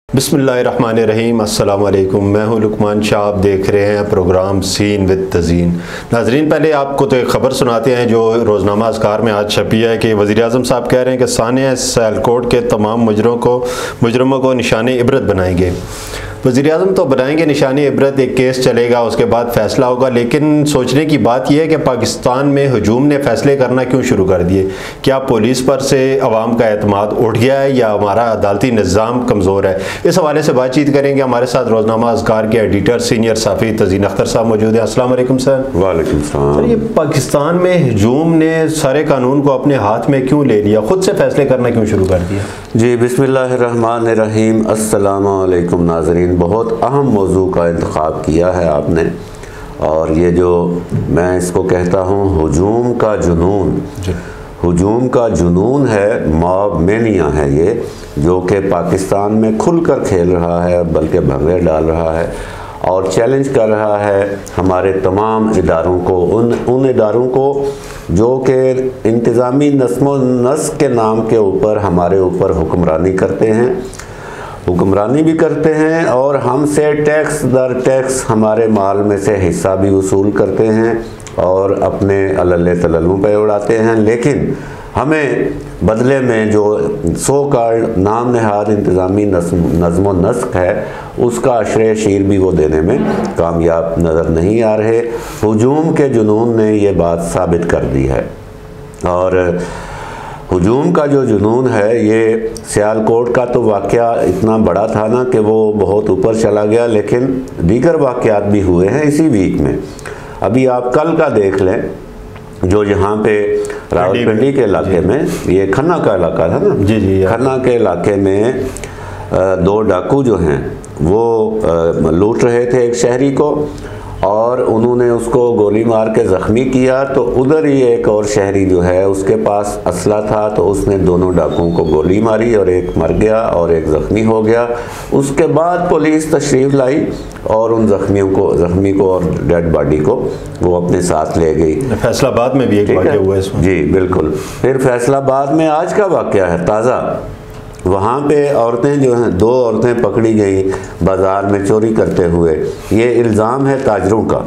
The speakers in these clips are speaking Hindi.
बिस्मिल्लाहिर्रहमानिर्रहीम। अस्सलाम वालेकुम। मैं हूं लुकमान शाह। आप देख रहे हैं प्रोग्राम सीन विद तज़ीन। नाजरीन, पहले आपको तो एक ख़बर सुनाते हैं जो रोज़नामा अज़कार में आज छपी है कि वज़ीर-ए-आज़म साहब कह रहे हैं कि सानिया सियालकोट के तमाम मुजरमों को निशाने इबरत बनाएंगे। वज़ीर-ए-आज़म तो बनाएंगे निशानी इबरत, एक केस चलेगा, उसके बाद फ़ैसला होगा। लेकिन सोचने की बात यह है कि पाकिस्तान में हजूम ने फ़ैसले करना क्यों शुरू कर दिए? क्या पुलिस पर से अवाम का एतमाद उठ गया है या हमारा अदालती निज़ाम कमज़ोर है? इस हवाले से बातचीत करेंगे। हमारे साथ रोज़नामा अज़कार के एडिटर सीनियर साफ़ी तज़ीन अख्तर साहब मौजूद हैं। अस्सलाम वालेकुम सर। वालेकुम सलाम। सर, ये पाकिस्तान में हजूम ने सारे कानून को अपने हाथ में क्यों ले लिया? ख़ुद से फ़ैसले करना क्यों शुरू कर दिया? जी, बिस्मिल्लाहिर्रहमानिर्रहीम। अस्सलाम वालेकुम नाज़रीन। बहुत अहम मौजू का इंतखाब किया है आपने, और ये जो मैं इसको कहता हूँ हजूम का जुनून है, मॉब मेनिया है ये, जो कि पाकिस्तान में खुलकर खेल रहा है, बल्कि भंगे डाल रहा है और चैलेंज कर रहा है हमारे तमाम इदारों को, उन इदारों को जो कि इंतज़ामी नस्मो नस्क के नाम के ऊपर हमारे ऊपर हुक्मरानी भी करते हैं और हमसे टैक्स दर टैक्स हमारे माल में से हिस्सा भी वसूल करते हैं और अपने अलल्ले तलल्लू पे उड़ाते हैं। लेकिन हमें बदले में जो सो कॉल्ड नाम नहाद इंतज़ामी नज़्मो नस्क है, उसका अशरे शीर भी वो देने में कामयाब नज़र नहीं आ रहे। हजूम के जुनून ने ये बात साबित कर दी है। और हजूम का जो जुनून है, ये सियालकोट का तो वाक़या इतना बड़ा था ना कि वो बहुत ऊपर चला गया, लेकिन दीगर वाक़यात भी हुए हैं इसी वीक में। अभी आप कल का देख लें, जो यहाँ पे रावलपिंडी के इलाके में, ये खन्ना का इलाका था ना जी, खन्ना के इलाके में दो डाकू जो हैं वो लूट रहे थे एक शहरी को, और उन्होंने उसको गोली मार के ज़ख्मी किया। तो उधर ही एक और शहरी जो है, उसके पास असला था, तो उसने दोनों डाकुओं को गोली मारी और एक मर गया और एक ज़ख्मी हो गया। उसके बाद पुलिस तशरीफ़ लाई और उन ज़ख्मी को और डेड बॉडी को वो अपने साथ ले गई। फैसलाबाद में भी एक वाक़या हुआ है इसमें। जी बिल्कुल। फिर फैसलाबाद में आज का वाक़या है ताज़ा। वहाँ पे औरतें जो हैं, दो औरतें पकड़ी गई बाज़ार में चोरी करते हुए। ये इल्ज़ाम है ताजरों का।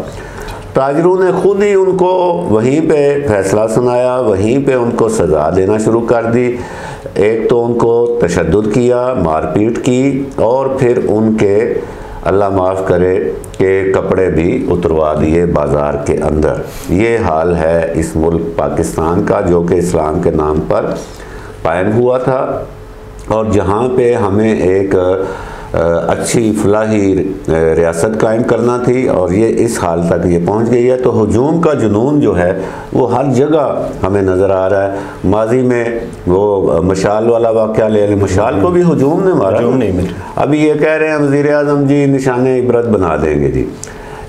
ताजरों ने खुद ही उनको वहीं पे फैसला सुनाया, वहीं पे उनको सज़ा देना शुरू कर दी। एक तो उनको तशद्दुद किया, मारपीट की, और फिर उनके अल्लाह माफ़ करे कि कपड़े भी उतरवा दिए बाज़ार के अंदर। ये हाल है इस मुल्क पाकिस्तान का, जो कि इस्लाम के नाम पर कायम हुआ था और जहाँ पे हमें एक अच्छी फलाही रियासत कायम करना थी, और ये इस हाल तक ये पहुँच गई है। तो हजूम का जुनून जो है वो हर जगह हमें नज़र आ रहा है। माजी में वो मशाल वाला वाक़या ले लें, मशाल को भी हजूम ने मारा। अभी ये कह रहे हैं वज़ीर-ए-आज़म जी निशाने इबरत बना देंगे जी।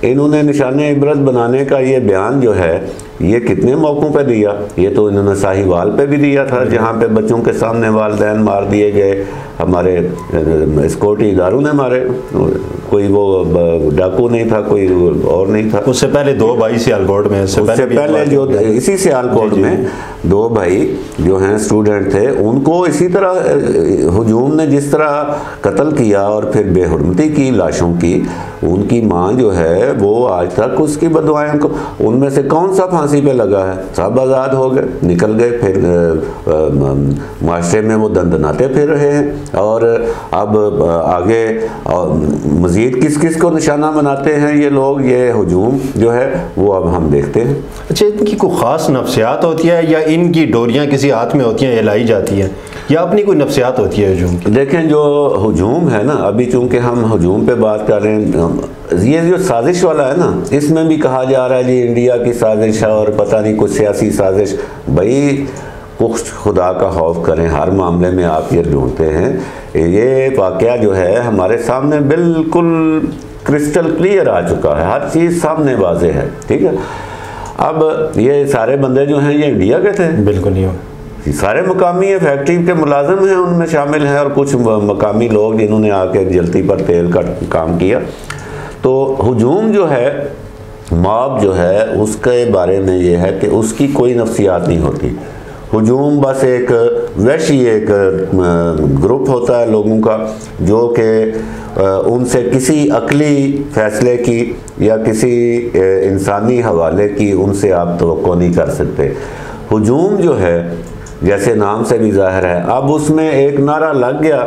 इन्होंने निशाने इबरत बनाने का ये बयान जो है, ये कितने मौक़ों पे दिया? ये तो इन्होंने साहिवाल पे भी दिया था, जहाँ पे बच्चों के सामने वालिदैन मार दिए गए, हमारे सिक्योरिटी इदारों ने मारे। कोई वो डाकू नहीं था, कोई और नहीं था। उससे पहले दो भाई सियालकोट में, उससे पहले जो इसी सियालकोट में दो भाई जो हैं स्टूडेंट थे, उनको इसी तरह हजूम ने जिस तरह कत्ल किया और फिर बेहुरमती की लाशों की, उनकी माँ जो है वो आज तक उसकी बददुआएं को, उनमें से कौन सा फांसी पे लगा है? सब आज़ाद हो गए, निकल गए, फिर माशरे में वो दंदनाते फिर रहे हैं। और अब आगे मज़ीद किस किस को निशाना बनाते हैं ये लोग, ये हजूम जो है वो अब हम देखते हैं। अच्छा, इनकी कोई ख़ास नफ्सियात होती है या इनकी डोरियाँ किसी हाथ में होती हैं, हिलाई जाती हैं, या अपनी कोई नफ्सियात होती है हजूम की? देखें, जो हजूम है ना, अभी चूँकि हम हजूम पे बात कर रहे हैं, ये जो साजिश वाला है ना, इसमें भी कहा जा रहा है जी इंडिया की साजिश है और पता नहीं कुछ सियासी साजिश। भाई कुछ खुदा का खौफ करें, हर मामले में आप ये ढूंढते हैं। ये वाक़या जो है हमारे सामने बिल्कुल क्रिस्टल क्लियर आ चुका है, हर चीज़ सामने वाज़े है, ठीक है। अब ये सारे बंदे जो हैं ये इंडिया के थे? बिल्कुल नहीं हो। सारे मकामी है, फैक्ट्री के मुलाजिम हैं उनमें शामिल हैं, और कुछ मकामी लोग जिन्होंने आके जल्दी पर तेल का काम किया। तो हजूम जो है, मॉब जो है, उसके बारे में ये है कि उसकी कोई नफ्सियात नहीं होती। हुजूम बस एक वैसी एक ग्रुप होता है लोगों का जो कि उनसे किसी अकली फ़ैसले की या किसी इंसानी हवाले की उनसे आप तवक्को नहीं कर सकते। हुजूम जो है जैसे नाम से भी ज़ाहिर है, अब उसमें एक नारा लग गया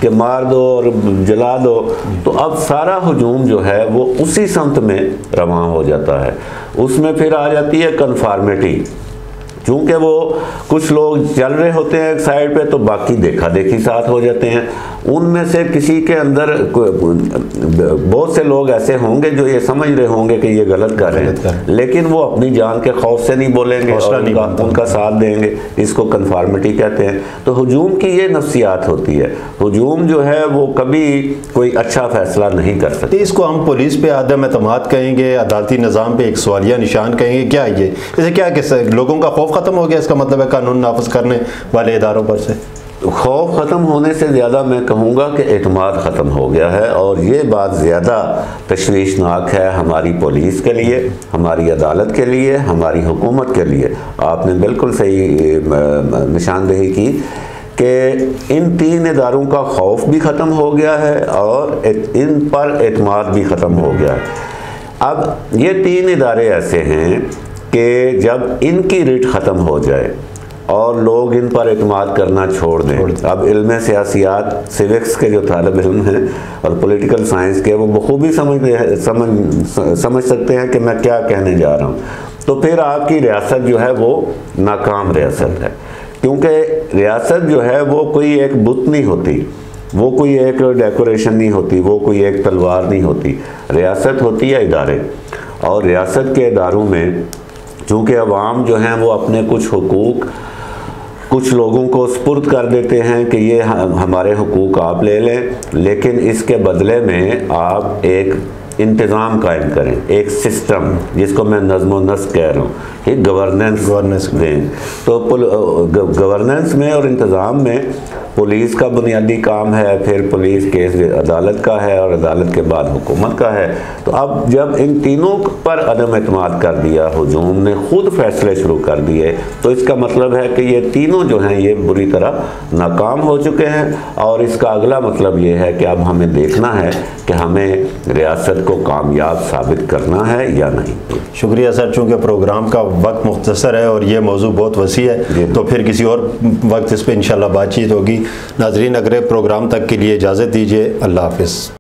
कि मार दो और जला दो, तो अब सारा हुजूम जो है वो उसी समत में रवां हो जाता है। उसमें फिर आ जाती है कन्फॉर्मिटी, चूँकि वो कुछ लोग चल रहे होते हैं एक साइड पे तो बाकी देखा देखी साथ हो जाते हैं। उनमें से किसी के अंदर बहुत से लोग ऐसे होंगे जो ये समझ रहे होंगे कि ये गलत कर रहे हैं, लेकिन वो अपनी जान के खौफ से नहीं बोलेंगे और उनका साथ देंगे। इसको कन्फॉर्मिटी कहते हैं। तो हुजूम की ये नफ्सियात होती है। हुजूम जो है वो कभी कोई अच्छा फैसला नहीं कर सकते। इसको हम पुलिस पे आदम एतमाद कहेंगे, अदालती निज़ाम पे एक सवालिया निशान कहेंगे, क्या ये इसे क्या किस्सा लोगों का खौफ ख़त्म हो गया? इसका मतलब है कानून नाफिज करने वाले इदारों पर से खौफ ख़त्म होने से ज़्यादा मैं कहूँगा कि एतमाद ख़त्म हो गया है। और ये बात ज़्यादा तशवीशनाक है हमारी पुलिस के लिए, हमारी अदालत के लिए, हमारी हुकूमत के लिए। आपने बिल्कुल सही निशानदेही की कि इन तीन इदारों का खौफ भी ख़त्म हो गया है और इन पर एतमाद भी ख़त्म हो गया है। अब ये तीन इदारे ऐसे हैं कि जब इनकी रिट ख़त्म हो जाए और लोग इन पर एतमाद करना छोड़ दें, अब इल्म सियासियात, सिविक्स के जो तालिब इल्म हैं और पॉलिटिकल साइंस के, वो बखूबी समझ सकते हैं कि मैं क्या कहने जा रहा हूँ। तो फिर आपकी रियासत जो है वो नाकाम रियासत है, क्योंकि रियासत जो है वो कोई एक बुत नहीं होती, वो कोई एक डेकोरेशन नहीं होती, वो कोई एक तलवार नहीं होती। रियासत होती है इदारे, और रियासत के इदारों में चूँकि अवाम जो हैं वो अपने कुछ हुकूक कुछ लोगों को सुपुर्द कर देते हैं कि ये हमारे हुकूक आप ले लें, लेकिन इसके बदले में आप एक इंतज़ाम कायम करें, एक सिस्टम जिसको मैं नज़्म नस्क कह रहा हूँ, एक गवर्नेंस दें। तो गवर्नेंस में और इंतज़ाम में पुलिस का बुनियादी काम है, फिर पुलिस केस अदालत का है और अदालत के बाद हुकूमत का है। तो अब जब इन तीनों पर अदम एतमाद कर दिया, हुजूम ने खुद फैसले शुरू कर दिए, तो इसका मतलब है कि ये तीनों जो हैं ये बुरी तरह नाकाम हो चुके हैं। और इसका अगला मतलब ये है कि अब हमें देखना है कि हमें रियासत को कामयाब साबित करना है या नहीं। शुक्रिया सर, चूँकि प्रोग्राम का वक्त मुख्तसर है और ये मौजू बहुत वसी है, तो फिर किसी और वक्त इस पर इंशाल्लाह बातचीत होगी। नाजरीन, अगले प्रोग्राम तक के लिए इजाज़त दीजिए। अल्लाह हाफ़िज़।